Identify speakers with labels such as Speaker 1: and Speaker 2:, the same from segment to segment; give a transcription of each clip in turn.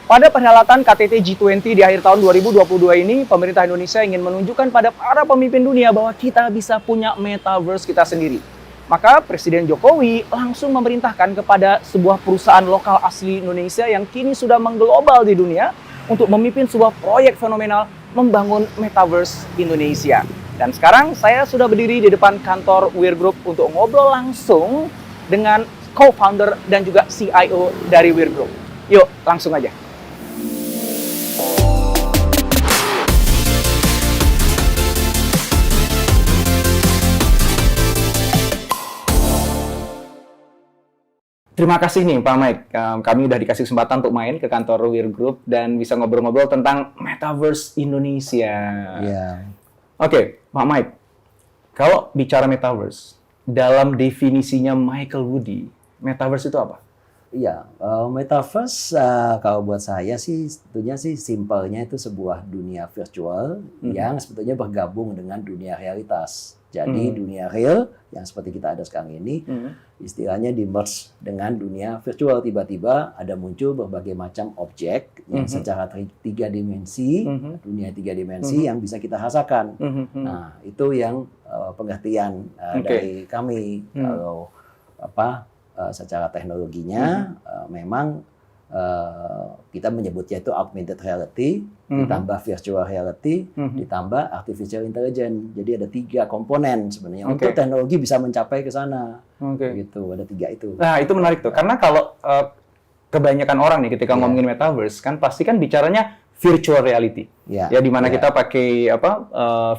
Speaker 1: Pada perhelatan KTT G20 di akhir tahun 2022 ini, pemerintah Indonesia ingin menunjukkan pada para pemimpin dunia bahwa kita bisa punya metaverse kita sendiri. Maka Presiden Jokowi langsung memerintahkan kepada sebuah perusahaan lokal asli Indonesia yang kini sudah mengglobal di dunia untuk memimpin sebuah proyek fenomenal membangun metaverse Indonesia. Dan sekarang saya sudah berdiri di depan kantor Weir Group untuk ngobrol langsung dengan co-founder dan juga CIO dari Weir Group. Yuk, langsung aja. Terima kasih nih Pak Mike, kami udah dikasih kesempatan untuk main ke kantor Weir Group dan bisa ngobrol-ngobrol tentang Metaverse Indonesia.
Speaker 2: Yeah.
Speaker 1: Oke, Pak Mike, kalau bicara Metaverse, dalam definisinya Michael Woody, Metaverse itu apa?
Speaker 2: Iya, Metaverse kalau buat saya sih sebetulnya sih simpelnya itu sebuah dunia virtual yang sebetulnya bergabung dengan dunia realitas. Jadi dunia real yang seperti kita ada sekarang ini istilahnya di-merge dengan dunia virtual. Tiba-tiba ada muncul berbagai macam objek yang secara tiga dimensi, dunia tiga dimensi yang bisa kita rasakan. Nah, itu yang pengertian dari kami. Kalau secara teknologinya memang kita menyebutnya itu augmented reality, ditambah virtual reality, ditambah artificial intelligence. Jadi ada 3 komponen sebenarnya untuk teknologi bisa mencapai ke sana. Gitu, ada 3 itu.
Speaker 1: Nah, itu menarik tuh. Karena kalau kebanyakan orang nih ketika ngomongin Metaverse kan pasti kan bicaranya virtual reality. Ya di mana kita pakai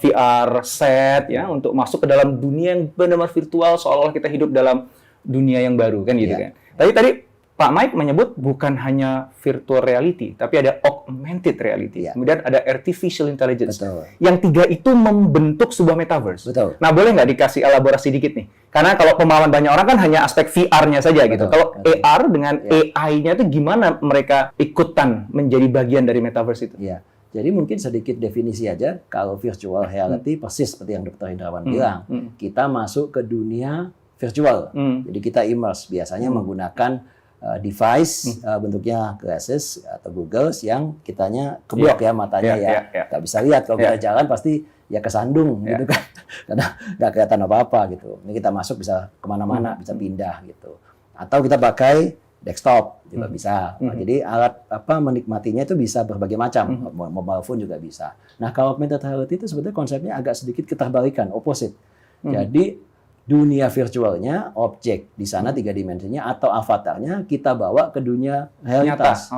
Speaker 1: VR set ya untuk masuk ke dalam dunia yang benar-benar virtual seolah-olah kita hidup dalam dunia yang baru kan gitu kan. Tadi Pak Mike menyebut bukan hanya virtual reality, tapi ada augmented reality. Kemudian ada artificial intelligence.
Speaker 2: Betul.
Speaker 1: Yang 3 itu membentuk sebuah metaverse.
Speaker 2: Betul.
Speaker 1: Nah, boleh nggak dikasih elaborasi dikit nih? Karena kalau pemahaman banyak orang kan hanya aspek VR-nya saja gitu. Kalau AR dengan AI-nya itu gimana mereka ikutan menjadi bagian dari metaverse itu?
Speaker 2: Ya. Jadi mungkin sedikit definisi aja. Kalau virtual reality persis seperti yang Dr. Hindrawan bilang, kita masuk ke dunia virtual. Jadi kita immerse biasanya menggunakan device bentuknya glasses atau goggles yang kitanya keblok ya matanya nggak bisa lihat. Kalau kita jalan pasti ya kesandung gitu kan, karena nggak kelihatan apa-apa gitu. Ini kita masuk bisa kemana-mana, bisa pindah gitu. Atau kita pakai desktop juga bisa. Jadi alat menikmatinya itu bisa berbagai macam, mobile phone juga bisa. Nah kalau augmented reality itu sebetulnya konsepnya agak sedikit keterbalikan, opposite. Jadi dunia virtualnya, objek di sana 3 dimensinya atau avatarnya kita bawa ke dunia realitas.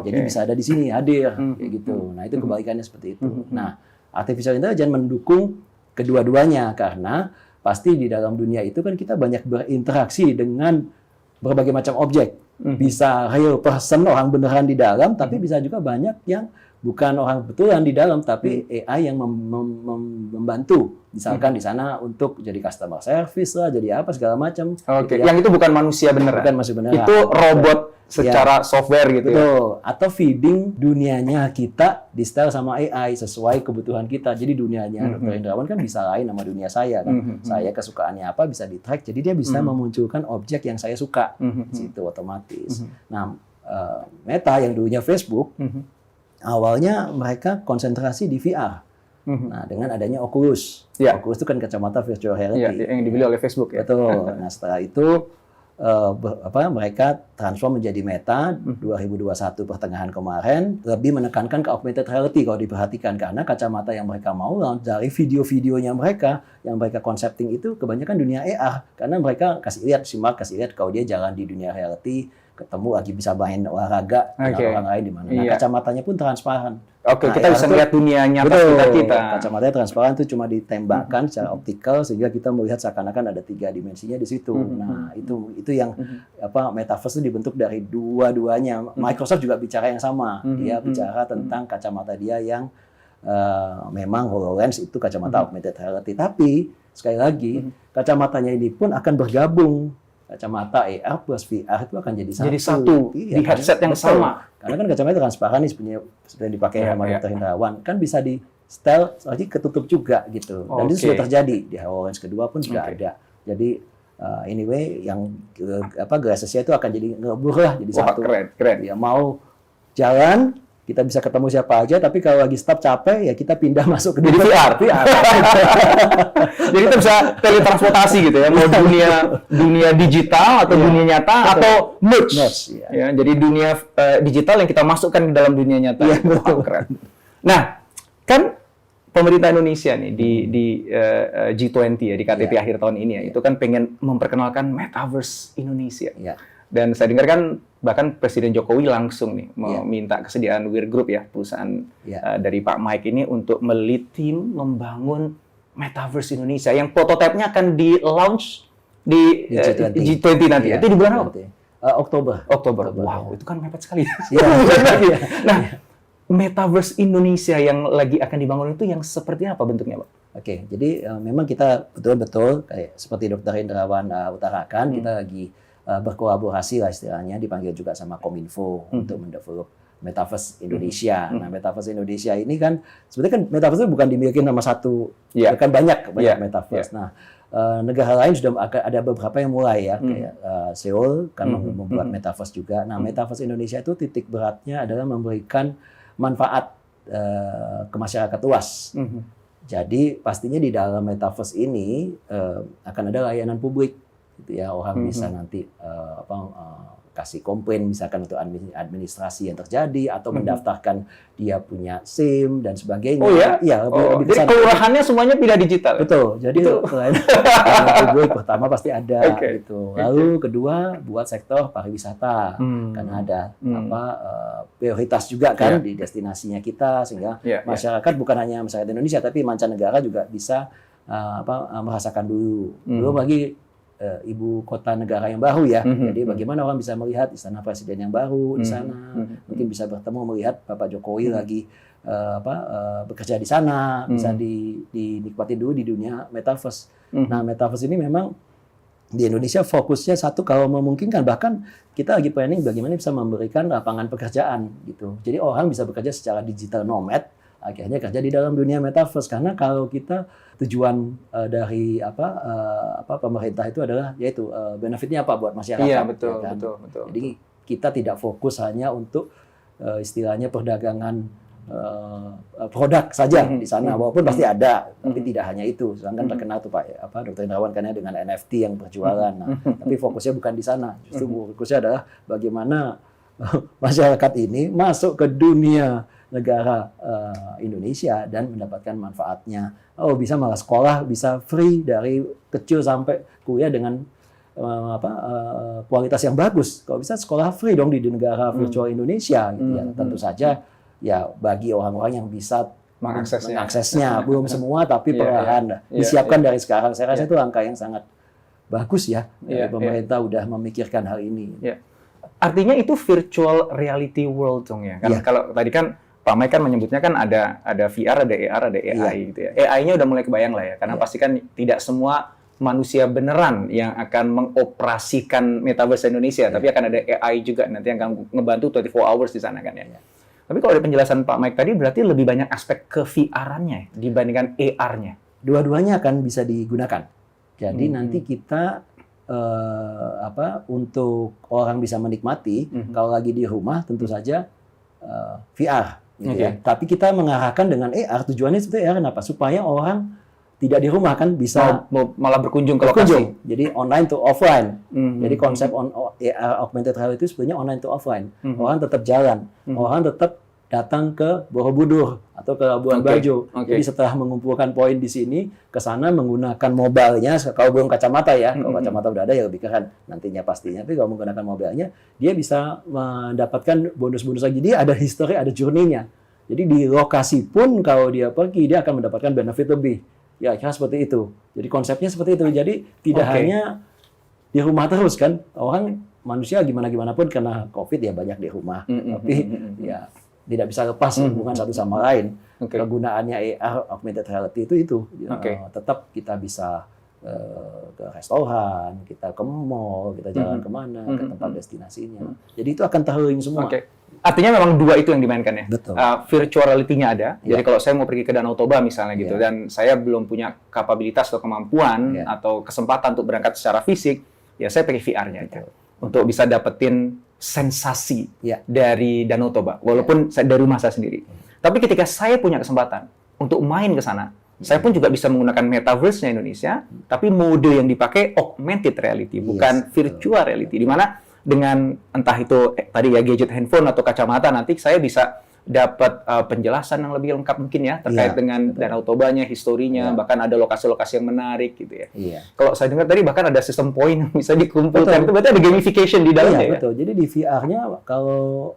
Speaker 2: Jadi bisa ada di sini hadir kayak gitu. Nah, itu kebalikannya seperti itu. Nah, artificial intelligence mendukung kedua-duanya karena pasti di dalam dunia itu kan kita banyak berinteraksi dengan berbagai macam objek. Bisa real person, orang beneran di dalam, tapi bisa juga banyak yang bukan orang betulan di dalam, tapi AI yang membantu. Misalkan di sana untuk jadi customer service lah, jadi apa segala macam.
Speaker 1: Gitu ya. Yang itu bukan manusia beneran.
Speaker 2: Bukan manusia beneran.
Speaker 1: Itu robot secara software gitu.
Speaker 2: Betul. Atau feeding dunianya kita di setel sama AI sesuai kebutuhan kita. Jadi dunianya Dr. Hindrawan kan bisa lain sama dunia saya kan. Saya kesukaannya apa bisa di-track. Jadi dia bisa memunculkan objek yang saya suka. Situ otomatis. Nah, Meta yang dulunya Facebook awalnya mereka konsentrasi di VR. Nah, dengan adanya Oculus. Oculus itu kan kacamata virtual reality.
Speaker 1: Yang dibeli oleh Facebook ya.
Speaker 2: Betul. Nah, setelah itu mereka transform menjadi Meta 2021 pertengahan kemarin, lebih menekankan ke augmented reality kalau diperhatikan karena kacamata yang mereka mau dari video-videonya mereka yang mereka konsepting itu kebanyakan dunia AR karena mereka kasih lihat kalau dia jalan di dunia reality ketemu lagi bisa main olahraga dengan orang lain di mana. Nah, kacamatanya pun transparan.
Speaker 1: Kita bisa lihat dunia nyata kita.
Speaker 2: Kacamatanya transparan itu cuma ditembakkan secara optikal sehingga kita melihat seakan-akan ada 3 dimensinya di situ. Nah, itu yang metaverse itu dibentuk dari dua-duanya. Microsoft juga bicara yang sama. Dia bicara tentang kacamata dia yang memang HoloLens itu kacamata augmented reality. Tapi sekali lagi kacamatanya ini pun akan bergabung. Kacamata AR plus VR itu akan jadi satu.
Speaker 1: Jadi satu di headset yang sama.
Speaker 2: Karena kan kacamata transparan nih sebenarnya seperti yang dipakai sama Dr. Hindrawan kan bisa di setel lagi ketutup juga gitu. Dan itu sudah terjadi di HoloLens kedua pun sudah ada. Jadi anyway yang glassesnya itu akan jadi ngelebur lah jadi satu.
Speaker 1: Keren.
Speaker 2: Ya mau jalan, kita bisa ketemu siapa aja, tapi kalau lagi stop capek, ya kita pindah masuk ke
Speaker 1: Jadi VR. Jadi kita bisa teletransportasi gitu ya, mau dunia digital atau dunia nyata atau merge. Ya, jadi dunia digital yang kita masukkan ke dalam dunia nyata.
Speaker 2: Iya, betul.
Speaker 1: Keren. Nah, kan pemerintah Indonesia nih di G20 ya, di KTT akhir tahun ini ya, itu kan pengen memperkenalkan Metaverse Indonesia. Dan saya dengar kan bahkan Presiden Jokowi langsung nih meminta kesediaan Weir Group ya, perusahaan dari Pak Mike ini untuk melead tim membangun Metaverse Indonesia yang prototipenya akan di-launch di G20 nanti. Itu di bulan apa?
Speaker 2: Oktober.
Speaker 1: Wow, itu kan mepet sekali. Nah, Metaverse Indonesia yang lagi akan dibangun itu yang seperti apa bentuknya, Pak?
Speaker 2: Oke, jadi memang kita betul-betul kayak seperti Dr. Hendrawan utarakan, kita lagi berkolaborasi lah istilahnya, dipanggil juga sama Kominfo untuk mendevelop Metaverse Indonesia. Nah, Metaverse Indonesia ini kan sebenarnya kan Metaverse itu bukan dimiliki nama satu, kan banyak Metaverse. Nah, negara lain sudah ada beberapa yang mulai ya, kayak Seoul kan membuat Metaverse juga. Nah, Metaverse Indonesia itu titik beratnya adalah memberikan manfaat ke masyarakat luas. Jadi pastinya di dalam Metaverse ini akan ada layanan publik. Gitu ya, orang bisa nanti kasih komplain misalkan untuk administrasi yang terjadi atau mendaftarkan dia punya SIM dan sebagainya.
Speaker 1: Oh ya?
Speaker 2: Iya, lebih
Speaker 1: jadi kelurahannya semuanya pindah digital.
Speaker 2: Betul. Jadi publik pertama pasti ada gitu. Lalu kedua buat sektor pariwisata karena ada prioritas juga kan di destinasinya kita sehingga masyarakat bukan hanya masyarakat Indonesia tapi mancanegara juga bisa merasakan dulu. Belum lagi ibu kota negara yang baru ya. Jadi bagaimana orang bisa melihat istana presiden yang baru di sana, mungkin bisa bertemu melihat Bapak Jokowi lagi bekerja di sana, bisa dinikmati dulu di dunia Metaverse. Nah, Metaverse ini memang di Indonesia fokusnya satu kalau memungkinkan, bahkan kita lagi planning bagaimana bisa memberikan lapangan pekerjaan gitu. Jadi orang bisa bekerja secara digital nomad, akhirnya kerja di dalam dunia Metaverse. Karena kalau kita tujuan dari pemerintah itu adalah yaitu benefitnya apa buat masyarakat.
Speaker 1: Iya, betul,
Speaker 2: ya kan?
Speaker 1: betul.
Speaker 2: Jadi kita tidak fokus hanya untuk istilahnya perdagangan produk saja di sana, walaupun pasti ada, tapi tidak hanya itu. Sedangkan terkenal tuh Pak Dr. Hendrawan kan dengan NFT yang berjualan. Nah, tapi fokusnya bukan di sana. Justru fokusnya adalah bagaimana masyarakat ini masuk ke dunia negara Indonesia dan mendapatkan manfaatnya. Oh, bisa malah sekolah bisa free dari kecil sampai kuliah dengan kualitas yang bagus. Kalau bisa sekolah free dong di negara virtual Indonesia gitu ya. Tentu saja ya bagi orang-orang yang bisa mengaksesnya. Belum semua tapi perlahan disiapkan dari sekarang. Saya rasa itu langkah yang sangat bagus ya. Pemerintah udah memikirkan hal ini.
Speaker 1: Artinya itu virtual reality world dong ya. Kan kalau tadi kan Pak Mike kan menyebutnya kan ada VR, ada AR, ada AI gitu ya. AI-nya udah mulai kebayang lah ya. Karena pasti kan tidak semua manusia beneran yang akan mengoperasikan Metaverse Indonesia, tapi akan ada AI juga nanti yang akan ngebantu 24 hours di sana kan ya. Tapi kalau dari penjelasan Pak Mike tadi berarti lebih banyak aspek ke VR-nya dibandingkan AR-nya.
Speaker 2: Dua-duanya akan bisa digunakan. Jadi nanti kita untuk orang bisa menikmati kalau lagi di rumah tentu saja VR gitu ya. Tapi kita mengarahkan dengan AR, tujuannya seperti AR kenapa? Supaya orang tidak di rumah kan bisa
Speaker 1: malah berkunjung ke lokasi.
Speaker 2: Jadi online to offline. Jadi konsep AR augmented reality itu sebenarnya online to offline. Orang tetap jalan, orang tetap datang ke Borobudur atau ke Labuan Bajo. Jadi setelah mengumpulkan poin di sini, ke sana menggunakan mobilenya, kalau belum kacamata ya, kalau kacamata udah ada ya lebih keren nantinya pastinya. Tapi kalau menggunakan mobilnya, dia bisa mendapatkan bonus-bonus lagi. Dia ada history, ada journey-nya. Jadi di lokasi pun kalau dia pergi, dia akan mendapatkan benefit lebih. Ya, kira seperti itu. Jadi konsepnya seperti itu. Jadi tidak hanya di rumah terus kan. Orang manusia gimana pun karena COVID ya banyak di rumah. Tapi ya tidak bisa lepas hubungan satu sama lain. Kegunaannya AR augmented reality itu tetap kita bisa ke restoran, kita ke mall, kita jalan kemana, ke tempat destinasinya. Jadi itu akan terlink semua.
Speaker 1: Artinya memang dua itu yang dimainkan ya.
Speaker 2: Betul.
Speaker 1: Virtual reality-nya ada. Jadi kalau saya mau pergi ke Danau Toba misalnya gitu dan saya belum punya kapabilitas atau kemampuan atau kesempatan untuk berangkat secara fisik, ya saya pakai VR-nya aja. Untuk bisa dapetin sensasi dari Danau Toba, walaupun dari rumah saya sendiri. Tapi ketika saya punya kesempatan untuk main ke sana, saya pun juga bisa menggunakan metaverse-nya Indonesia, tapi mode yang dipakai augmented reality, bukan virtual reality, di mana dengan entah itu tadi ya gadget handphone atau kacamata, nanti saya bisa dapat penjelasan yang lebih lengkap mungkin ya terkait dengan Danau Tobanya, historinya, bahkan ada lokasi-lokasi yang menarik gitu ya. Kalau saya dengar tadi bahkan ada sistem poin yang bisa dikumpulkan, itu berarti ada gamification di dalamnya ya.
Speaker 2: Betul. Jadi di VR-nya kalau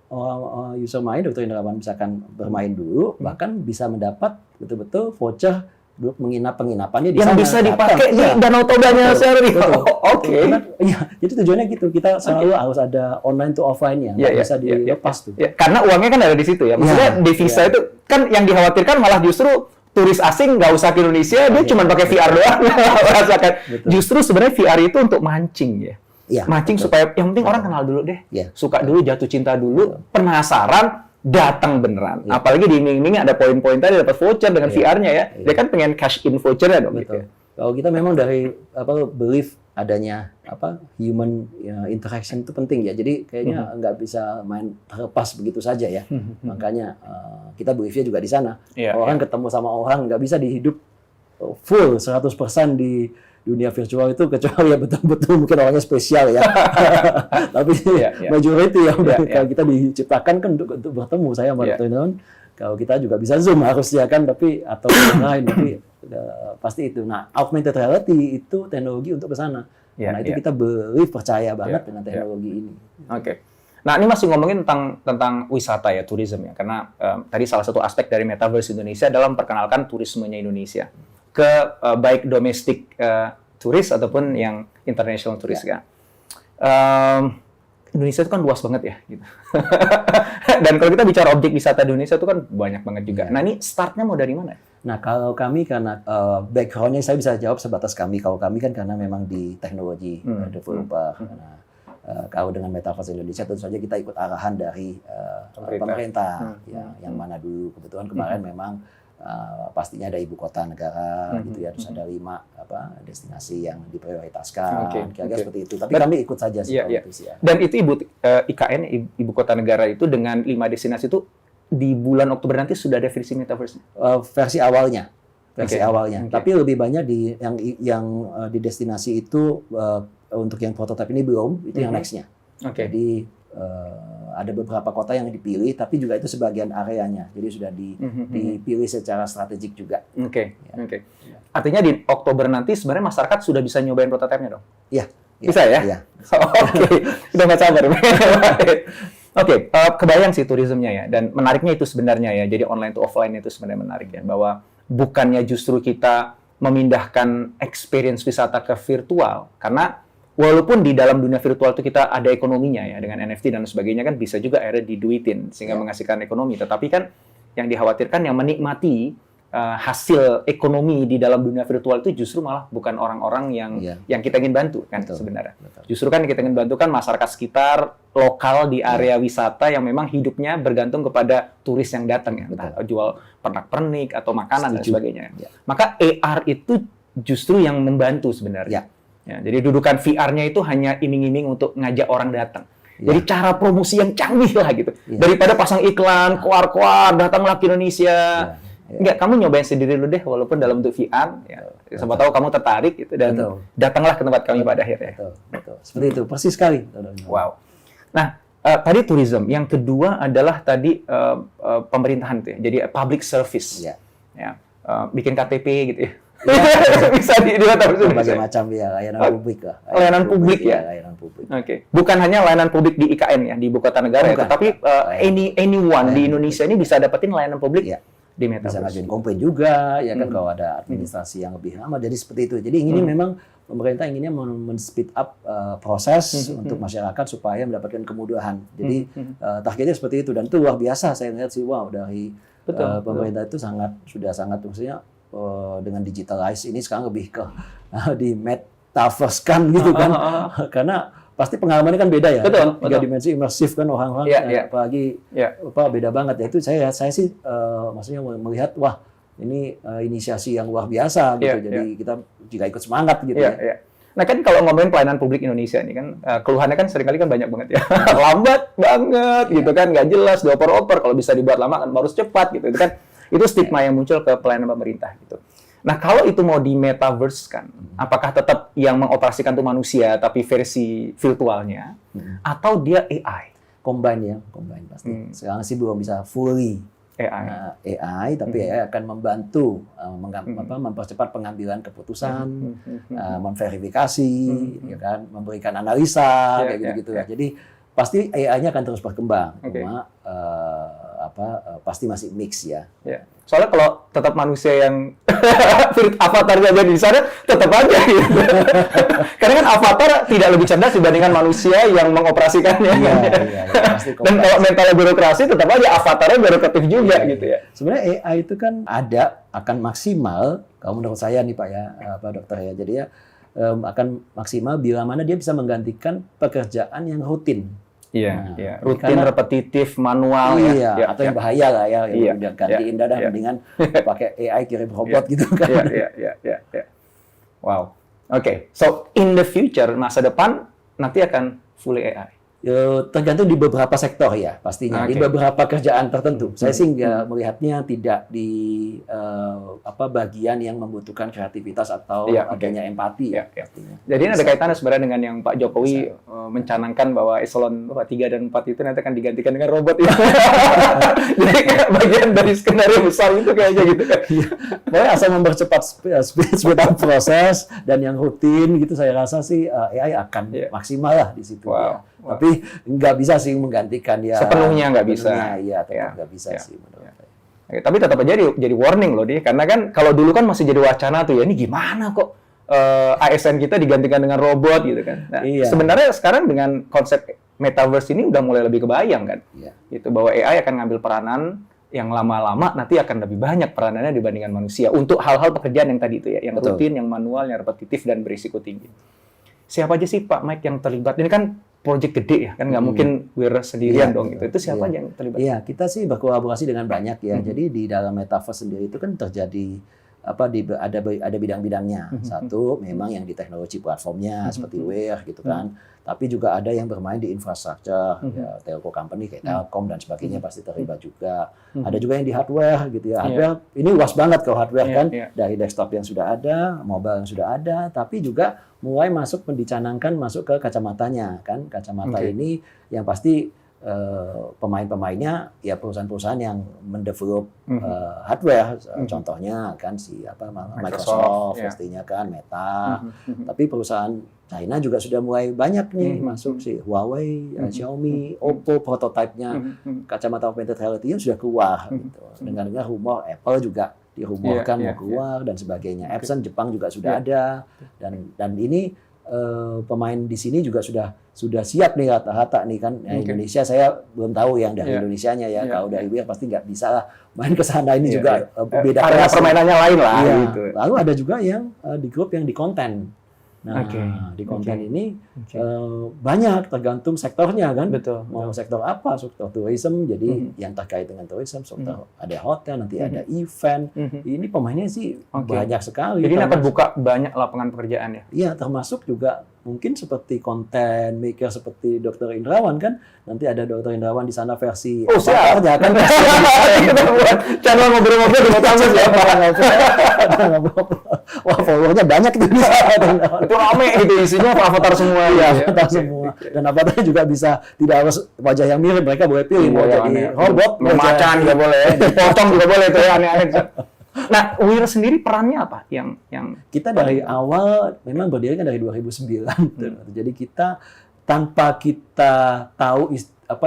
Speaker 2: user main, Dr. Indrawan misalkan bermain dulu, bahkan bisa mendapat betul-betul voucher untuk menginap penginapannya di
Speaker 1: yang
Speaker 2: sana.
Speaker 1: bisa dipakai di Danau Tobanya sehari. Oke.
Speaker 2: Jadi tujuannya gitu. Kita selalu harus ada online to offline-nya, nggak bisa dilepas tuh.
Speaker 1: Karena uangnya kan ada di situ ya. Maksudnya devisa itu kan yang dikhawatirkan malah justru turis asing nggak usah ke Indonesia, dia cuma pakai VR doang. Rasakan. Justru sebenarnya VR itu untuk mancing ya. Mancing supaya yang penting orang kenal dulu deh. Suka dulu, jatuh cinta dulu, penasaran, datang beneran. Apalagi di iming-iming ada poin-poin tadi dapat voucher dengan VR-nya ya. Dia kan pengen cash in voucher-nya dong. Gitu.
Speaker 2: Kalau kita memang dari belief adanya human interaction itu penting ya. Jadi kayaknya nggak bisa main terlepas begitu saja ya. Makanya kita beliefnya juga di sana. Orang ketemu sama orang nggak bisa dihidup full 100% di dunia virtual itu, kecuali ya betul-betul mungkin orangnya spesial ya. Tapi majority yang kalau kita diciptakan kan untuk bertemu. Saya sama Dr. Indrawan, kalau kita juga bisa Zoom harusnya kan, tapi atau yang lain, tapi pasti itu. Nah, augmented reality itu teknologi untuk ke sana. Nah, itu kita percaya banget dengan teknologi ini.
Speaker 1: Oke. Nah, ini masih ngomongin tentang wisata ya, tourism ya. Karena tadi salah satu aspek dari Metaverse Indonesia adalah memperkenalkan turismenya Indonesia ke baik domestik turis ataupun yang international turis ya. Indonesia itu kan luas banget ya. Gitu. Dan kalau kita bicara objek wisata di Indonesia itu kan banyak banget juga. Nah, ini startnya mau dari mana?
Speaker 2: Nah, kalau kami karena background-nya saya bisa jawab sebatas kami. Kalau kami kan karena memang di teknologi developer. Nah, kalau dengan Metaverse Indonesia tentu saja kita ikut arahan dari pemerintah. Yang mana dulu kebetulan kemarin memang pastinya ada ibu kota negara gitu ya, terus ada 5 destinasi yang diprioritaskan, kira-kira seperti itu. Tapi kami ikut saja sih.
Speaker 1: Dan itu IKN ibu kota negara itu dengan 5 destinasi itu di bulan Oktober nanti sudah ada versi metaverse.
Speaker 2: Versi awalnya. Tapi lebih banyak yang di destinasi itu untuk yang prototipe ini belum, itu yang next-nya. Jadi ada beberapa kota yang dipilih, tapi juga itu sebagian areanya. Jadi sudah dipilih secara strategik juga. Artinya di Oktober nanti sebenarnya masyarakat sudah bisa nyobain prototipe-nya dong? Iya. Bisa ya? Iya. Udah nggak sabar. Kebayang sih turismenya ya. Dan menariknya itu sebenarnya ya. Jadi online to offline itu sebenarnya menarik ya. Bahwa bukannya justru kita memindahkan experience wisata ke virtual, karena walaupun di dalam dunia virtual itu kita ada ekonominya ya, dengan NFT dan sebagainya kan bisa juga akhirnya diduitin sehingga menghasilkan ekonomi. Tetapi kan yang dikhawatirkan yang menikmati hasil ekonomi di dalam dunia virtual itu justru malah bukan orang-orang yang kita ingin bantu kan sebenarnya. Justru kan kita ingin bantu kan masyarakat sekitar lokal di area wisata yang memang hidupnya bergantung kepada turis yang datang ya, entah jual pernak-pernik atau makanan dan sebagainya. Maka AR itu justru yang membantu sebenarnya. Ya, jadi dudukan VR-nya itu hanya iming-iming untuk ngajak orang datang. Jadi cara promosi yang canggih lah gitu. Daripada pasang iklan, keluar-keluar, datanglah ke Indonesia. Enggak, kamu nyobain sendiri dulu deh, walaupun dalam bentuk VR. Ya. Siapa tahu kamu tertarik gitu, dan datanglah ke tempat kami pada akhirnya. Betul. Seperti itu, persis sekali.
Speaker 1: Wow. Nah, tadi tourism. Yang kedua adalah tadi pemerintahan tuh ya. Jadi public service. Bikin KTP gitu ya. Bisa di
Speaker 2: berbagai macam ya, layanan publik lah.
Speaker 1: Layanan publik ya.
Speaker 2: Layanan publik.
Speaker 1: Bukan hanya layanan publik di IKN ya, di ibu kota negara ya, tapi anyone di Indonesia ini bisa dapetin layanan publik di Metaverse.
Speaker 2: Bisa ngajuin komplain juga, ya kan, kalau ada administrasi yang lebih lama. Jadi seperti itu. Jadi ini memang pemerintah inginnya men-speed up proses untuk masyarakat supaya mendapatkan kemudahan. Jadi targetnya seperti itu, dan itu luar biasa. Saya lihat sih, wow, dari pemerintah itu sudah sangat maksudnya dengan digitalize ini sekarang lebih ke di metaverse kan gitu kan. Karena pasti pengalamannya kan beda ya. Tiga dimensi imersif kan orang-orang apalagi beda banget ya. Itu saya sih maksudnya melihat wah, ini inisiasi yang luar biasa gitu. Jadi kita juga ikut semangat gitu ya.
Speaker 1: Nah kan kalau ngomongin pelayanan publik Indonesia nih kan, keluhannya kan seringkali kan banyak banget ya. Lambat banget gitu kan, nggak jelas, dioper-oper, kalau bisa dibuat lama kan harus cepat gitu. Itu kan itu stigma yang muncul ke pelayanan pemerintah gitu. Nah kalau itu mau di metaverse kan, apakah tetap yang mengoperasikan itu manusia tapi versi virtualnya, atau dia AI?
Speaker 2: Combine pasti. Sekarang sih belum bisa fully AI, tapi AI akan membantu mempercepat pengambilan keputusan, memverifikasi, ya kan, memberikan analisa, kayak gitu-gitu ya. Jadi pasti AI-nya akan terus berkembang, cuma pasti masih mix ya.
Speaker 1: Soalnya kalau tetap manusia yang avatarnya jadi di sana, tetap aja gitu. Karena kan avatar tidak lebih cerdas dibandingkan manusia yang mengoperasikannya.
Speaker 2: Iya,
Speaker 1: Dan kalau mental birokrasi, tetap aja avatarnya birokratif juga gitu ya.
Speaker 2: Sebenarnya AI itu kan akan maksimal, kalau menurut saya nih Pak ya, Pak Dokter ya. Jadi ya akan maksimal bila mana dia bisa menggantikan pekerjaan yang rutin.
Speaker 1: Iya. Rutin, repetitif, manual
Speaker 2: ya. Atau yang bahaya lah ya, udah gantiin dadah mendingan pakai AI kirim robot gitu kan.
Speaker 1: Iya. Wow. Oke. So in the future, masa depan nanti akan fully AI.
Speaker 2: Tergantung di beberapa sektor ya pastinya, di beberapa kerjaan tertentu. Saya sih nggak melihatnya tidak di bagian yang membutuhkan kreativitas atau adanya empati.
Speaker 1: Jadi ini ada kaitannya sebenarnya dengan yang Pak Jokowi mencanangkan bahwa eselon 3 dan 4 itu nanti akan digantikan dengan robot ya. Jadi kayak bagian dari skenario besar itu kayaknya gitu kan.
Speaker 2: Pokoknya asal mempercepat speed up proses dan yang rutin gitu, saya rasa sih AI akan maksimal lah di situ. Tapi nggak bisa sih menggantikan ya.
Speaker 1: Sepenuhnya nggak bisa.
Speaker 2: Iya, tetap nggak bisa sih menurut saya.
Speaker 1: Tapi tetap aja jadi warning loh dia, karena kan kalau dulu kan masih jadi wacana tuh ya, ini gimana kok ASN kita digantikan dengan robot gitu kan. Nah, sebenarnya sekarang dengan konsep metaverse ini udah mulai lebih kebayang kan. Itu bahwa AI akan ngambil peranan yang lama-lama nanti akan lebih banyak peranannya dibandingkan manusia untuk hal-hal pekerjaan yang tadi itu ya, yang rutin, yang manual, yang repetitif dan berisiko tinggi. Siapa aja sih Pak Mike yang terlibat? Ini kan proyek gede ya, kan nggak mungkin Wir sendirian dong gitu. Itu siapa aja yang terlibat?
Speaker 2: Iya, kita sih berkolaborasi dengan banyak ya. Jadi di dalam metaverse sendiri itu kan terjadi ada bidang-bidangnya. Satu memang yang di teknologi platformnya seperti Wear gitu kan. Tapi juga ada yang bermain di infrastruktur, ya, telco company kayak Telkom dan sebagainya pasti terlibat juga. Ada juga yang di hardware gitu ya. Hardware ini luas banget kalau hardware kan, dari desktop yang sudah ada, mobile yang sudah ada, tapi juga mulai dicanangkan masuk ke kacamatanya kan. Kacamata ini yang pasti pemain-pemainnya ya perusahaan-perusahaan yang mendevelop hardware, contohnya kan Microsoft pastinya kan, Meta, tapi perusahaan China juga sudah mulai banyak nih masuk sih, Huawei, Xiaomi, Oppo prototipenya kacamata augmented reality sudah keluar gitu. Dengar-dengar rumor Apple juga dirumorkan mau keluar dan sebagainya. Epson Jepang juga sudah ada dan ini pemain di sini juga sudah siap nih rata-rata nih kan. Indonesia saya belum tahu yang dari Indonesianya ya. Kalau dari Wear pasti nggak bisa lah main ke sana, ini juga beda
Speaker 1: karena permainannya lain lah gitu.
Speaker 2: Lalu ada juga yang di grup yang di konten. Nah, di konten ini banyak tergantung sektornya kan. Mau sektor apa? Sektor tourism, jadi yang terkait dengan tourism, sektor ada hotel, nanti ada event. Ini pemainnya sih banyak sekali.
Speaker 1: Jadi akan buka banyak lapangan pekerjaan ya?
Speaker 2: Iya, termasuk juga mungkin seperti konten maker seperti Dr. Indrawan kan. Nanti ada Dr. Indrawan di sana versi
Speaker 1: siap
Speaker 2: kan.
Speaker 1: Kita buat channel ngobrol-ngobrol dengan tamu siapa?
Speaker 2: Wah, followernya banyak itu di sana.
Speaker 1: Itu rame itu isinya avatar semua ya.
Speaker 2: Avatar semua. Dan avatarnya juga bisa tidak harus wajah yang mirip, mereka boleh pilih mau jadi robot,
Speaker 1: macan juga boleh, pocong juga boleh itu ya, aneh-aneh. Nah, Wir sendiri perannya apa? Yang
Speaker 2: kita dari awal memang berdiri kan dari 2009. Jadi kita tanpa kita tahu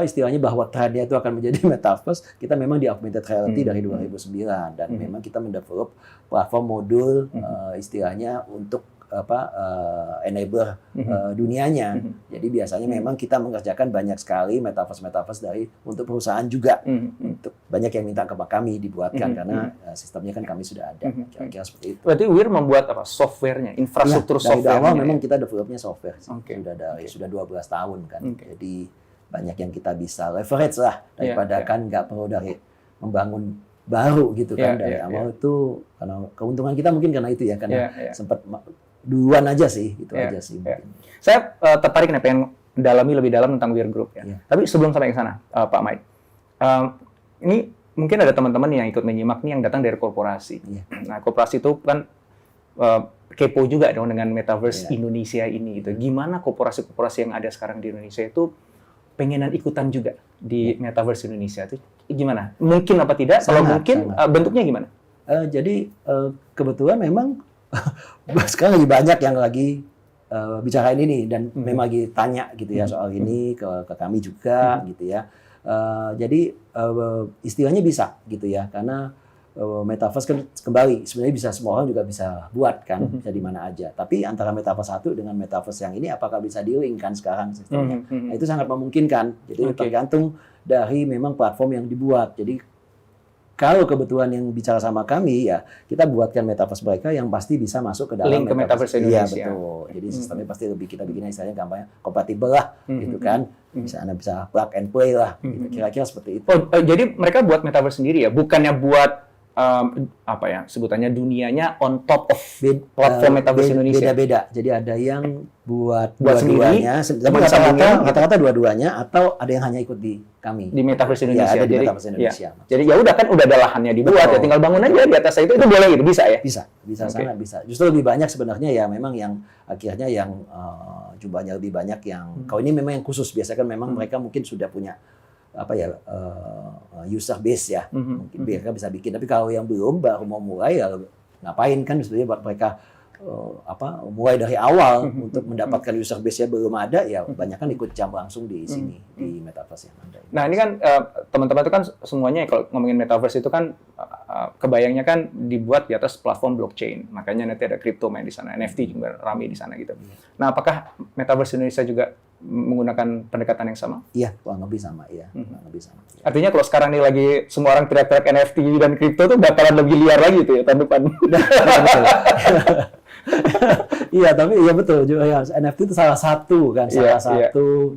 Speaker 2: istilahnya bahwa trennya itu akan menjadi metaverse, kita memang di augmented reality dari 2009 dan memang kita mendevelop platform modul istilahnya untuk enabler dunianya. Jadi biasanya memang kita mengerjakan banyak sekali metaverse untuk perusahaan juga. Untuk banyak yang minta ke kami dibuatkan karena sistemnya kan kami sudah ada. Kira-kira seperti itu.
Speaker 1: Berarti Wir membuat apa? Softwarenya, infrastruktur software.
Speaker 2: Dari awal memang kita developnya software. Sudah 12 tahun kan. Jadi banyak yang kita bisa leverage lah daripada kan nggak perlu dari membangun baru gitu kan dari awal itu, karena keuntungan kita mungkin karena itu ya, karena sempat duluan aja sih, itu aja sih.
Speaker 1: Saya tertarik nih pengen dalami lebih dalam tentang Weir Group ya. Tapi sebelum sampai ke sana, Pak Mike, ini mungkin ada teman-teman yang ikut menyimak nih yang datang dari korporasi. Nah, korporasi itu kan kepo juga dong dengan metaverse Indonesia ini gitu. Gimana korporasi-korporasi yang ada sekarang di Indonesia itu pengenan ikutan juga di metaverse Indonesia itu gimana? Mungkin apa tidak? Kalau mungkin bentuknya gimana?
Speaker 2: Jadi kebetulan memang sekarang lagi banyak yang lagi bicarain ini dan memang lagi tanya gitu ya soal ini ke kami juga gitu ya. Jadi istilahnya bisa gitu ya, karena metaverse kan kembali sebenarnya bisa semua orang juga bisa buat kan, bisa di mana aja. Tapi antara metaverse satu dengan metaverse yang ini apakah bisa di-link kan sekarang sistemnya. Nah, itu sangat memungkinkan. Jadi tergantung dari memang platform yang dibuat. Jadi kalau kebetulan yang bicara sama kami ya kita buatkan metaverse mereka yang pasti bisa masuk ke dalam
Speaker 1: link ke metaverse Indonesia.
Speaker 2: Iya betul. Jadi sistemnya pasti lebih kita bikin istilahnya gampangnya kompatibel lah gitu kan. Bisa Anda bisa plug and play lah. Gitu. Kira-kira seperti itu.
Speaker 1: Jadi mereka buat metaverse sendiri ya, bukannya buat apa ya sebutannya dunianya on top of platform metaverse Indonesia.
Speaker 2: Beda-beda. Jadi ada yang buat
Speaker 1: dua-duanya,
Speaker 2: tapi rata-rata dua-duanya atau ada yang hanya ikut di kami
Speaker 1: di metaverse Indonesia.
Speaker 2: Ya, ada di metaverse Indonesia.
Speaker 1: Jadi ya udah kan udah ada lahannya dibuat ya, tinggal bangun aja di atas itu boleh gitu, bisa ya?
Speaker 2: Bisa sangat bisa. Justru lebih banyak sebenarnya ya memang yang akhirnya yang jumlahnya lebih banyak yang kalau ini memang yang khusus biasanya kan memang mereka mungkin sudah punya apa ya user base ya, mungkin mereka bisa bikin. Tapi kalau yang belum baru mau mulai ya ngapain kan sebenarnya buat mereka mulai dari awal untuk mendapatkan user base-nya belum ada ya banyak kan ikut jam langsung di sini di metaverse yang ada.
Speaker 1: Nah ini kan teman-teman itu kan semuanya kalau ngomongin metaverse itu kan kebayangnya kan dibuat di atas platform blockchain, makanya nanti ada crypto main di sana, NFT juga ramai di sana gitu. Nah apakah metaverse Indonesia juga menggunakan pendekatan yang sama?
Speaker 2: Iya, kurang lebih sama ya. Lebih sama.
Speaker 1: Artinya kalau sekarang ini lagi semua orang teriak-teriak NFT dan kripto tuh bakalan lebih liar lagi tuh ya tahun depan.
Speaker 2: Iya, tapi iya betul juga ya. NFT itu salah satu kan,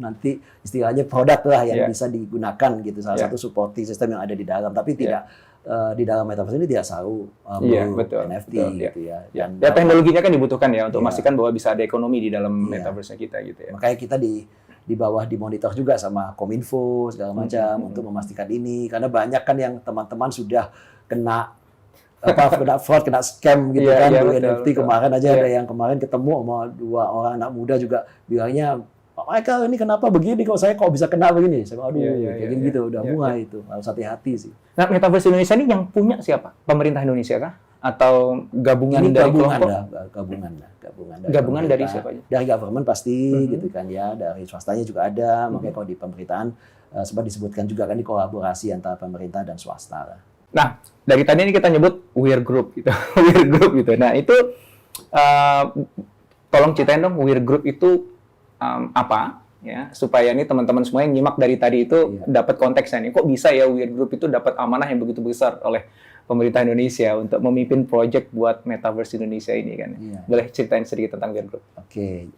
Speaker 2: nanti istilahnya produk lah yang bisa digunakan gitu, salah satu supporting sistem yang ada di dalam, tapi tidak di dalam metaverse ini tidak selalu NFT gitu ya. Dan
Speaker 1: teknologinya kan dibutuhkan ya untuk memastikan bahwa bisa ada ekonomi di dalam metaverse kita gitu ya.
Speaker 2: Makanya kita di bawah dimonitor juga sama Kominfo segala macam untuk memastikan ini, karena banyak kan yang teman-teman sudah kena fraud, kena scam gitu kan di NFT. Kemarin aja ada yang kemarin ketemu sama 2 orang anak muda juga bilangnya, Pak Michael ini kenapa begini kok saya kok bisa kena begini? Saya aduh kayak gitu udah mulai itu, harus hati-hati sih.
Speaker 1: Nah metaverse Indonesia ini yang punya siapa? Pemerintah Indonesia kah? Atau gabungan dari kelompok?
Speaker 2: Gabungan
Speaker 1: dari siapa aja?
Speaker 2: Dari government pasti gitu kan ya, dari swastanya juga ada. Makanya kalau di pemerintahan sempat disebutkan juga kan di kolaborasi antara pemerintah dan swasta lah.
Speaker 1: Nah, dari tadi ini kita nyebut Weir Group gitu. Weir Group gitu. Nah, itu tolong ceritain dong Weir Group itu apa ya, supaya ini teman-teman semua yang nyimak dari tadi itu dapat konteksnya nih. Kok bisa ya Weir Group itu dapat amanah yang begitu besar oleh pemerintah Indonesia untuk memimpin proyek buat Metaverse Indonesia ini kan. Boleh ceritain sedikit tentang Weir Group?
Speaker 2: Oke,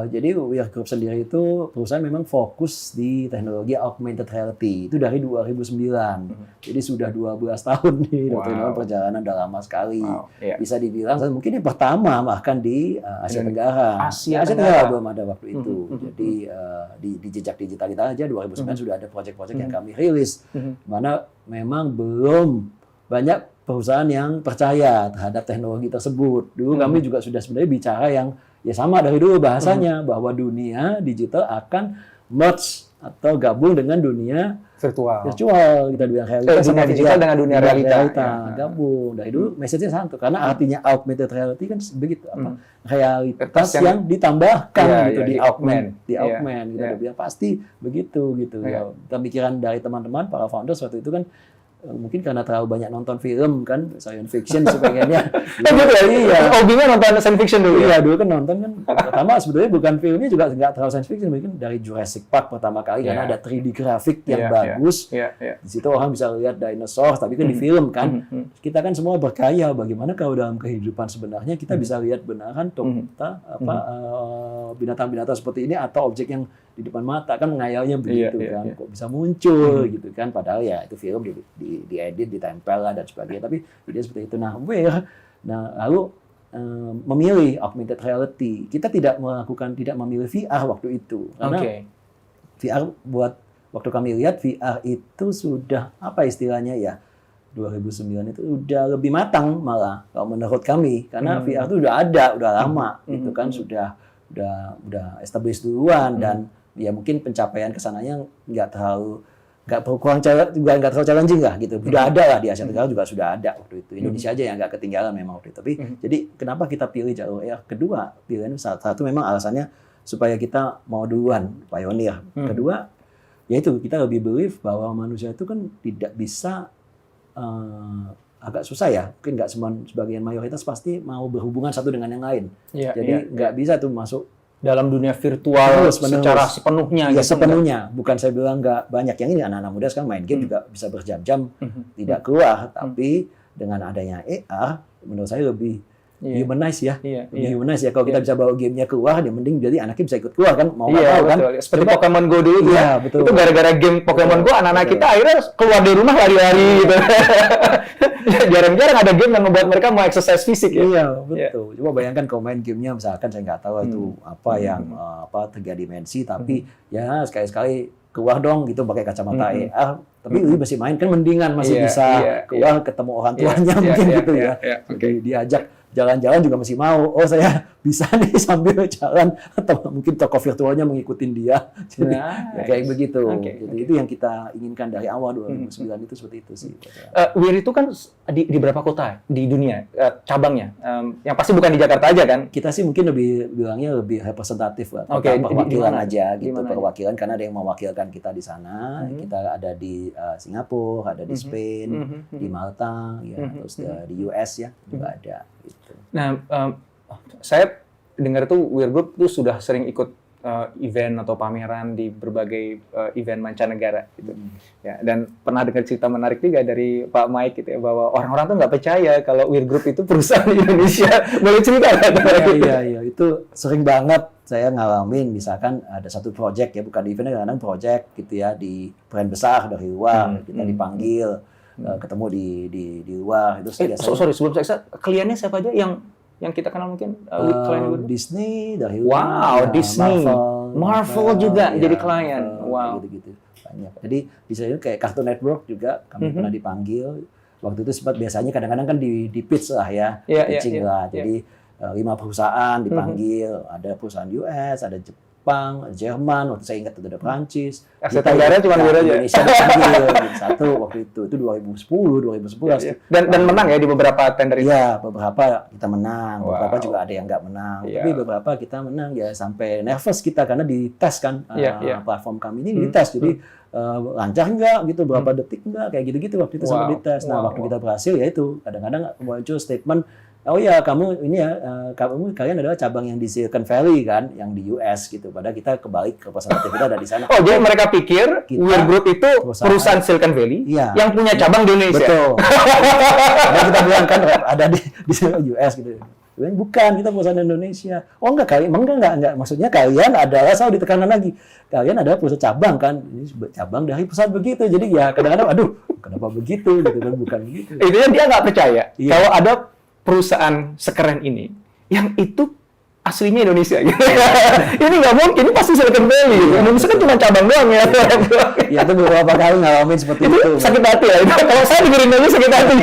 Speaker 2: jadi Weir Group sendiri itu perusahaan memang fokus di teknologi augmented reality. Itu dari 2009. Jadi sudah 12 tahun nih, perjalanan udah lama sekali. Bisa dibilang mungkin yang pertama bahkan di Asia Tenggara. Asia Tenggara belum ada waktu itu. Jadi di jejak digital kita aja 2009 sudah ada proyek-proyek yang kami rilis. Mana memang belum banyak perusahaan yang percaya terhadap teknologi tersebut. Dulu kami juga sudah sebenarnya bicara yang ya sama dari dulu bahasanya bahwa dunia digital akan merge atau gabung dengan dunia virtual. Kita bilang realitas
Speaker 1: dunia digital dengan dunia realita.
Speaker 2: Gabung. Dari dulu message-nya satu karena artinya augmented reality kan begitu realitas yang ditambahkan gitu di augment gitu. Dia bilang pasti begitu gitu. Pemikiran dari teman-teman para founders waktu itu kan mungkin karena terlalu banyak nonton film kan, science fiction sebagainya.
Speaker 1: Hobinya nonton science fiction dulu.
Speaker 2: Iya, dulu kan nonton kan. Pertama sebenarnya bukan filmnya juga nggak terlalu science fiction, mungkin dari Jurassic Park pertama kali karena ada 3D grafik yang bagus. Di situ orang bisa lihat dinosaur, tapi kan di film kan. Kita kan semua berkaya bagaimana kalau dalam kehidupan sebenarnya kita bisa lihat beneran binatang-binatang seperti ini atau objek yang di depan mata kan ngayalnya begitu kan. Kok bisa muncul gitu kan, padahal ya itu film diedit, ditempel lah dan sebagainya, tapi dia seperti itu. Nah, lalu memilih augmented reality. Kita tidak memilih VR waktu itu karena VR waktu kami lihat VR itu sudah apa istilahnya ya 2009 itu udah lebih matang malah kalau menurut kami karena VR itu udah lama gitu kan sudah established duluan dan ya mungkin pencapaian kesananya nggak terlalu challenging lah gitu. Udah ada lah di Asia Tenggara juga sudah ada waktu itu. Indonesia aja yang nggak ketinggalan memang waktu itu. Tapi jadi kenapa kita pilih jalur AR? Kedua, pilihan satu memang alasannya supaya kita mau duluan pioneer. Kedua, yaitu kita lebih believe bahwa manusia itu kan tidak bisa agak susah ya. Mungkin nggak sebagian mayoritas pasti mau berhubungan satu dengan yang lain. Jadi nggak bisa tuh masuk
Speaker 1: dalam dunia virtual secara sepenuhnya.
Speaker 2: Ya gitu, sepenuhnya. Bukan saya bilang nggak banyak yang ini anak-anak muda sekarang main game juga bisa berjam-jam tidak keluar. Tapi dengan adanya AR, menurut saya lebih humanize ya. Lebih humanize ya. Kalau kita bisa bawa gamenya keluar, ya mending jadi anaknya bisa ikut keluar kan. Mau nggak tahu kan.
Speaker 1: Seperti Pokemon Go dulu ya.
Speaker 2: Betul.
Speaker 1: Itu gara-gara game Pokemon Go anak-anak kita akhirnya keluar dari rumah lari-lari gitu. Jarang-jarang ada game yang membuat mereka mau exercise fisik ya.
Speaker 2: Iya, betul. Coba bayangkan kalau main gamenya misalkan saya nggak tahu itu apa yang tiga dimensi tapi ya sekali-sekali keluar dong gitu pakai kacamata AR. Tapi masih main kan mendingan masih bisa keluar ketemu orang tuanya mungkin gitu ya. Jadi diajak jalan-jalan juga masih mau. Oh saya bisa nih sambil jalan atau mungkin toko virtualnya ngikutin dia. Jadi ya kayak begitu. Jadi itu yang kita inginkan dari awal 2009 itu seperti itu sih.
Speaker 1: WIR itu kan di berapa kota di dunia cabangnya? Yang pasti bukan di Jakarta aja kan?
Speaker 2: Kita sih mungkin bilangnya lebih representatif lah. Perwakilan aja gitu. Perwakilan karena ada yang mewakilkan kita di sana. Kita ada di Singapura, ada di Spain, di Malta, ya, terus di US ya juga ada. Gitu.
Speaker 1: Nah, saya dengar tuh WIR Group tuh sudah sering ikut event atau pameran di berbagai event mancanegara gitu. Ya, dan pernah dengar cerita menarik juga dari Pak Mike gitu ya bahwa orang-orang tuh nggak percaya kalau WIR Group itu perusahaan di Indonesia. Boleh cerita nggak?
Speaker 2: Iya, itu sering banget saya ngalamin misalkan ada satu project ya bukan di event kadang-kadang project gitu ya di brand besar dari luar kita dipanggil ketemu di luar itu
Speaker 1: sorry sebelum saya kliennya siapa aja yang kita kenal mungkin
Speaker 2: Disney dari luar.
Speaker 1: Wow, Disney, Marvel juga jadi klien. Wow,
Speaker 2: gitu banyak. Jadi bisa kayak Cartoon Network juga kami pernah dipanggil. Waktu itu sempat biasanya kadang-kadang kan di pitch lah ya, pitching lah. Jadi 5 perusahaan dipanggil, ada perusahaan US, ada Jepang, Jerman, waktu saya ingat ada Prancis.
Speaker 1: Asia Tenggara cuma WIR aja.
Speaker 2: Indonesia dipanggil satu waktu itu 2010.
Speaker 1: Dan menang ya di beberapa tender itu.
Speaker 2: Iya, beberapa kita menang, beberapa juga ada yang nggak menang. Tapi beberapa kita menang ya sampai nervous kita karena dites kan platform kami ini dites. Jadi lancar nggak gitu, berapa detik nggak, kayak gitu-gitu waktu itu sampai dites. Nah, waktu kita berhasil ya itu kadang-kadang muncul statement oh ya kamu ini ya kalian adalah cabang yang di Silicon Valley kan yang di US gitu padahal kita kebalik representatif kita ada di sana.
Speaker 1: Oh jadi mereka pikir WIR Group itu perusahaan Silicon Valley yang punya cabang di Indonesia.
Speaker 2: Betul. Dan kita bilang kan ada di US gitu. Bukan, kita perusahaan Indonesia. Oh enggak maksudnya kalian adalah selalu ditekanan lagi. Kalian adalah perusahaan cabang kan. Ini cabang dari perusahaan begitu. Jadi ya kadang-kadang aduh kenapa begitu gitu kan bukan begitu.
Speaker 1: Intinya dia nggak percaya kalau ada perusahaan sekeren ini, yang itu aslinya Indonesia. Ini nggak mungkin, ini pasti Silicon Valley. Indonesia kan cuma cabang doang ya.
Speaker 2: Ya itu beberapa kali ngalamin seperti itu.
Speaker 1: Sakit hati ya. Kalau saya dengerin aja sakit hati.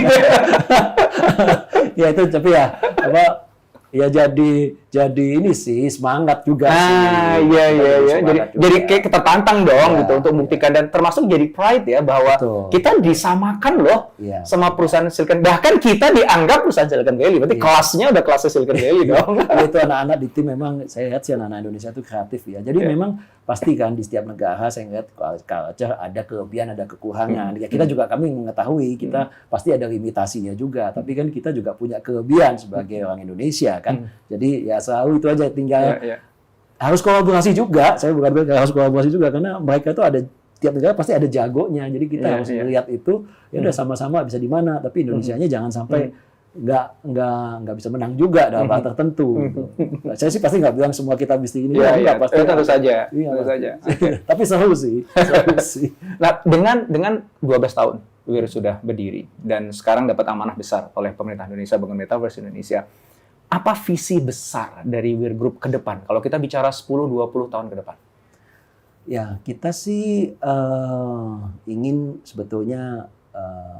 Speaker 2: Ya itu tapi ya ya jadi ini sih semangat juga sih.
Speaker 1: Iya. Jadi kayak kita tantang dong gitu untuk membuktikan dan termasuk jadi pride ya bahwa kita disamakan loh sama perusahaan Silicon. Bahkan kita dianggap perusahaan Silicon Valley. Berarti kelasnya udah kelasnya Silicon Valley dong.
Speaker 2: Itu anak-anak di tim memang saya lihat sih anak-anak Indonesia itu kreatif ya. Jadi memang pasti kan di setiap negara saya lihat culture ada kelebihan ada kekurangan. Ya kita juga kami mengetahui kita pasti ada limitasinya juga. Tapi kan kita juga punya kelebihan sebagai orang Indonesia kan. Jadi ya selalu itu aja tinggal harus kolaborasi juga. Saya bukan bilang harus kolaborasi juga karena mereka itu ada tiap negara pasti ada jagonya. Jadi kita harus melihat itu ya udah sama-sama bisa di mana tapi Indonesianya jangan sampai nggak bisa menang juga dalam hal tertentu. Saya sih pasti nggak bilang semua kita mesti ini.
Speaker 1: Pasti tentu saja.
Speaker 2: Tapi seru sih.
Speaker 1: Nah dengan 12 tahun WIR sudah berdiri dan sekarang dapat amanah besar oleh pemerintah Indonesia bangun Metaverse Indonesia. apa visi besar dari Weir Group ke depan? Kalau kita bicara 10-20 tahun ke depan.
Speaker 2: Ya, kita sih ingin sebetulnya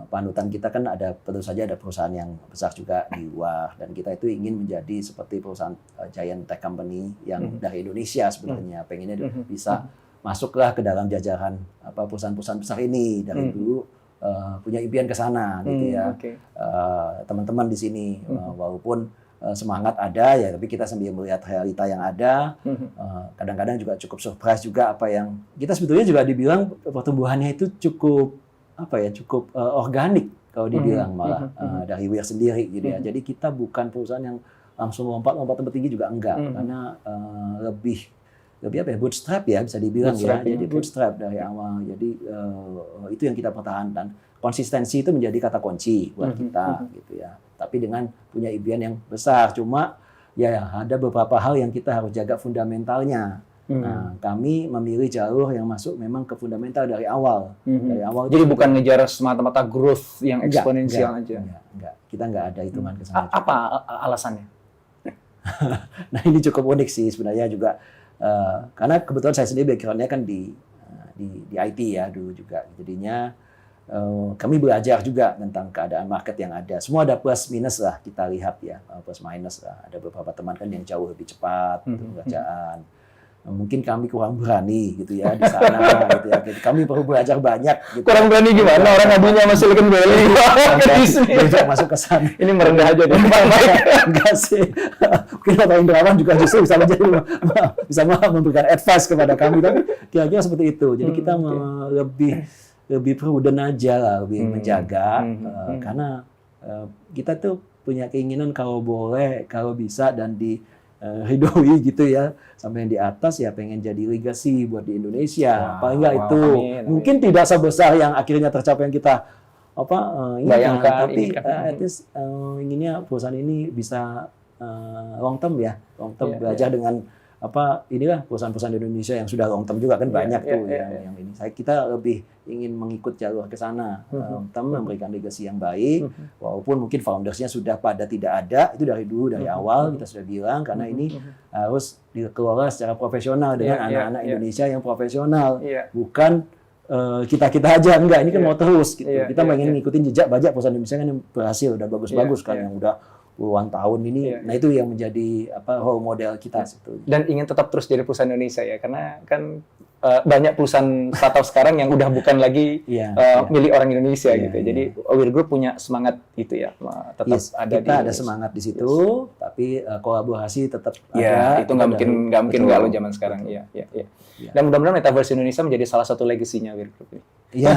Speaker 2: panutan kita kan tentu saja ada perusahaan yang besar juga di luar, dan kita itu ingin menjadi seperti perusahaan giant tech company yang dari Indonesia sebenarnya. Pengennya bisa masuklah ke dalam jajaran perusahaan-perusahaan besar ini dari dulu. Punya impian ke sana gitu ya. Teman-teman di sini walaupun semangat ada ya, tapi kita sambil melihat realita yang ada, kadang-kadang juga cukup surprise juga apa yang kita sebetulnya juga dibilang pertumbuhannya itu cukup organik kalau dibilang malah dari Weir sendiri gitu ya. Jadi kita bukan perusahaan yang langsung lompat tempat tinggi juga enggak, karena lebih bootstrap ya bisa dibilang ya. Jadi bootstrap dari awal. Jadi itu yang kita pertahankan. Konsistensi itu menjadi kata kunci buat kita gitu ya. Tapi dengan punya impian yang besar, cuma ya ada beberapa hal yang kita harus jaga fundamentalnya. Nah, kami memilih jalur yang masuk memang ke fundamental dari awal. Dari awal.
Speaker 1: Jadi bukan ngejar semata-mata growth yang eksponensial aja.
Speaker 2: Enggak. Kita enggak ada hitungan ke sana.
Speaker 1: Apa alasannya?
Speaker 2: Nah, ini cukup unik sih sebenarnya juga. Karena kebetulan saya sendiri background-nya kan di IT ya dulu juga. Jadinya kami belajar juga tentang keadaan market yang ada. Semua ada plus minus lah kita lihat ya, plus minus lah. Ada beberapa teman kan yang jauh lebih cepat bacaan. Mungkin kami kurang berani gitu ya di sana gitu ya. Kami perlu belajar banyak gitu.
Speaker 1: Kurang berani gimana? Orang ngadunya sama Silicon Valley.
Speaker 2: Belajar masuk ke sana.
Speaker 1: Ini merendah aja deh.
Speaker 2: Enggak sih. Mungkin Pak Indrawan juga justru bisa memberikan advice kepada kami, tapi kira-kira seperti itu. Jadi kita lebih prudent aja lah, lebih menjaga karena kita tuh punya keinginan kalau boleh, kalau bisa dan ridhoi gitu ya, sampai yang di atas ya pengen jadi legacy buat di Indonesia. Paling nggak itu. Mungkin tidak sebesar yang akhirnya tercapai yang kita
Speaker 1: bayangkan,
Speaker 2: tapi at least inginnya perusahaan ini bisa long term ya, belajar dengan inilah perusahaan-perusahaan di Indonesia yang sudah long term juga kan banyak yang ini. Kita lebih ingin mengikut jalur ke sana, long term, memberikan legacy yang baik, walaupun mungkin foundersnya sudah pada tidak ada, itu dari dulu dari awal kita sudah bilang karena ini harus dikelola secara profesional dengan anak-anak Indonesia yang profesional, bukan kita aja enggak, ini kan mau terus gitu. Kita pengen ngikutin jejak banyak perusahaan Indonesia kan yang berhasil, udah bagus-bagus kan yang udah puluhan tahun ini. Nah itu yang menjadi role model kita situ.
Speaker 1: Dan ingin tetap terus jadi perusahaan Indonesia ya, karena kan banyak perusahaan startup sekarang yang udah bukan lagi milik orang Indonesia gitu. Jadi Weir Group punya semangat itu ya, tetap ada
Speaker 2: kita ada semangat di situ, tapi kolaborasi tetap
Speaker 1: ada. Itu nggak mungkin nggak lo zaman sekarang. Iya. Dan mudah-mudahan Metaverse Indonesia menjadi salah satu legasinya Weir Group.
Speaker 2: Iya.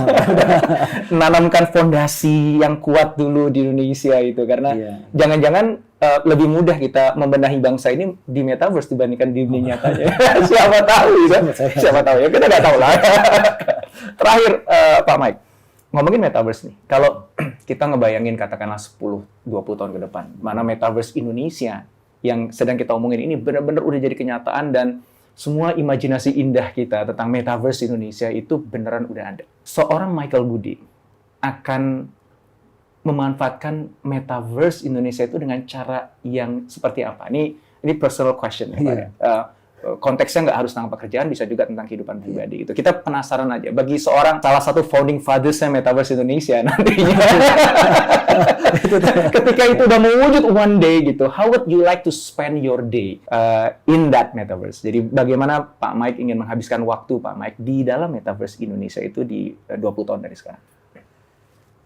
Speaker 1: Menanamkan fondasi yang kuat dulu di Indonesia itu, karena jangan-jangan lebih mudah kita membenahi bangsa ini di Metaverse dibandingkan di dunia nyatanya. Siapa tahu ya, kita nggak tahu lah. Terakhir Pak Mike, ngomongin Metaverse nih, kalau kita ngebayangin katakanlah 10-20 tahun ke depan, mana Metaverse Indonesia yang sedang kita omongin ini benar-benar udah jadi kenyataan, dan semua imajinasi indah kita tentang Metaverse Indonesia itu beneran udah ada. Seorang Michael Budi akan memanfaatkan Metaverse Indonesia itu dengan cara yang seperti apa? Ini personal question ya, Pak. Konteksnya nggak harus tentang pekerjaan, bisa juga tentang kehidupan pribadi. Itu kita penasaran aja. Bagi salah satu founding fathers-nya Metaverse Indonesia nantinya, ketika itu udah mewujud one day gitu, how would you like to spend your day in that Metaverse? Jadi bagaimana Pak Mike ingin menghabiskan waktu Pak Mike di dalam Metaverse Indonesia itu di 20 tahun dari sekarang?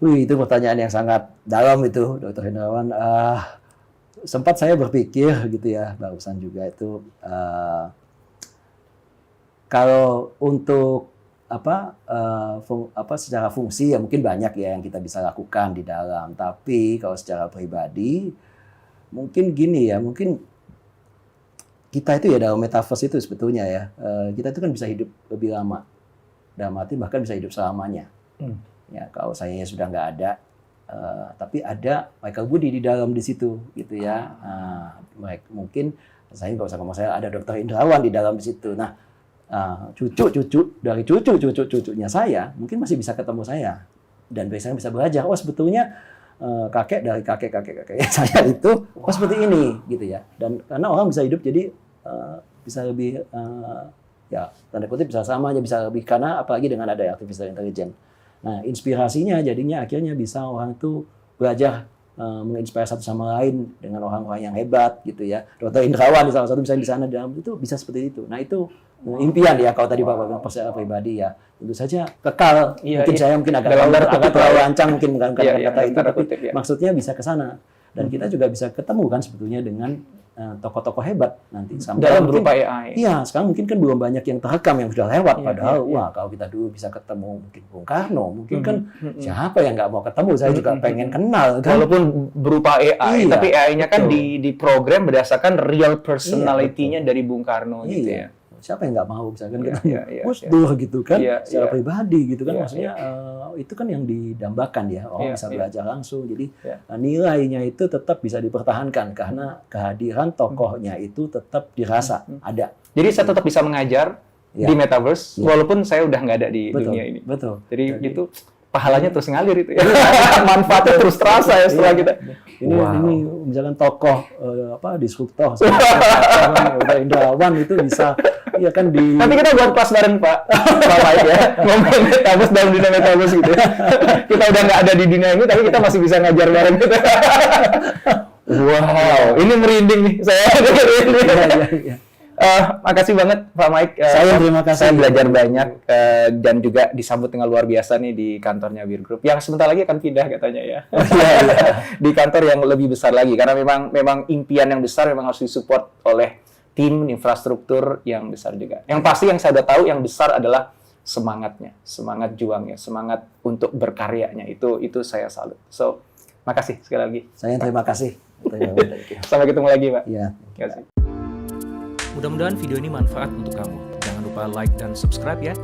Speaker 2: Itu pertanyaan yang sangat dalam itu, Dr. Hendrawan. Sempat saya berpikir gitu ya, barusan juga itu kalau untuk secara fungsi ya mungkin banyak ya yang kita bisa lakukan di dalam. Tapi kalau secara pribadi mungkin gini ya, mungkin kita itu ya dalam Metaverse itu sebetulnya ya, kita itu kan bisa hidup lebih lama, dalam arti bahkan bisa hidup selamanya. Ya kalau saya sudah nggak ada. Tapi ada Michael Budi di dalam di situ gitu ya. Mungkin saya nggak usah ngomong, saya ada Dr. Indrawan di dalam di situ. Nah, cucunya saya mungkin masih bisa ketemu saya dan biasanya bisa belajar. Oh sebetulnya kakek dari kakek saya itu seperti ini gitu ya. Dan karena orang bisa hidup jadi bisa lebih ya tanda kutip bisa sama aja, bisa lebih, karena apalagi dengan ada artificial intelligence. Nah, inspirasinya jadinya akhirnya bisa orang itu belajar menginspirasi satu sama lain dengan orang-orang yang hebat gitu ya. Dr. Indrawan salah satu misalnya di sana dalam itu bisa seperti itu. Nah, itu impian ya kalau tadi Bapak bilang percaya pribadi ya. Tentu saja kekal. Mungkin saya mungkin agak terlalu lancang mungkin menggunakan kata itu, tapi maksudnya bisa ke sana. Dan kita juga bisa ketemu kan sebetulnya dengan tokoh-tokoh hebat nanti.
Speaker 1: Dalam berupa AI.
Speaker 2: Iya, sekarang mungkin kan belum banyak yang terekam yang sudah lewat. Padahal, wah kalau kita dulu bisa ketemu mungkin Bung Karno, mungkin kan siapa yang nggak mau ketemu? Saya juga pengen kenal. Kan?
Speaker 1: Walaupun berupa AI, tapi AI-nya kan diprogram berdasarkan real personality-nya dari Bung Karno gitu ya.
Speaker 2: Siapa yang nggak mau misalkan ketemu Gus Dur gitu kan, secara pribadi gitu kan, maksudnya itu kan yang didambakan ya, orang bisa belajar langsung, jadi nilainya itu tetap bisa dipertahankan karena kehadiran tokohnya itu tetap dirasa ada.
Speaker 1: Jadi saya tetap bisa mengajar di Metaverse walaupun saya udah nggak ada di dunia ini.
Speaker 2: Betul.
Speaker 1: Jadi itu pahalanya terus ngalir itu ya. Manfaatnya terus terasa ya setelah kita.
Speaker 2: Ini misalkan tokoh disruptor Dr. Indrawan itu bisa ya kan di.
Speaker 1: Nanti kita buat kelas bareng Pak Mike ya, ngomongin Metaverse dalam dunia Metaverse gitu. Kita udah nggak ada di dunia ini tapi kita masih bisa ngajar bareng gitu. Wow, ini merinding nih saya. Iya. Makasih banget Pak Mike.
Speaker 2: Saya terima kasih.
Speaker 1: Saya belajar banyak dan juga disambut dengan luar biasa nih di kantornya Beer Group. Yang sebentar lagi akan pindah katanya ya. Di kantor yang lebih besar lagi karena memang impian yang besar memang harus disupport oleh tim infrastruktur yang besar juga. Yang pasti yang saya udah tahu yang besar adalah semangatnya, semangat juangnya, semangat untuk berkaryanya. Itu saya salut. So, makasih sekali lagi.
Speaker 2: Saya terima kasih.
Speaker 1: Sampai ketemu lagi, Pak.
Speaker 2: Iya.
Speaker 1: Terima kasih. Mudah-mudahan video ini manfaat untuk kamu. Jangan lupa like dan subscribe ya.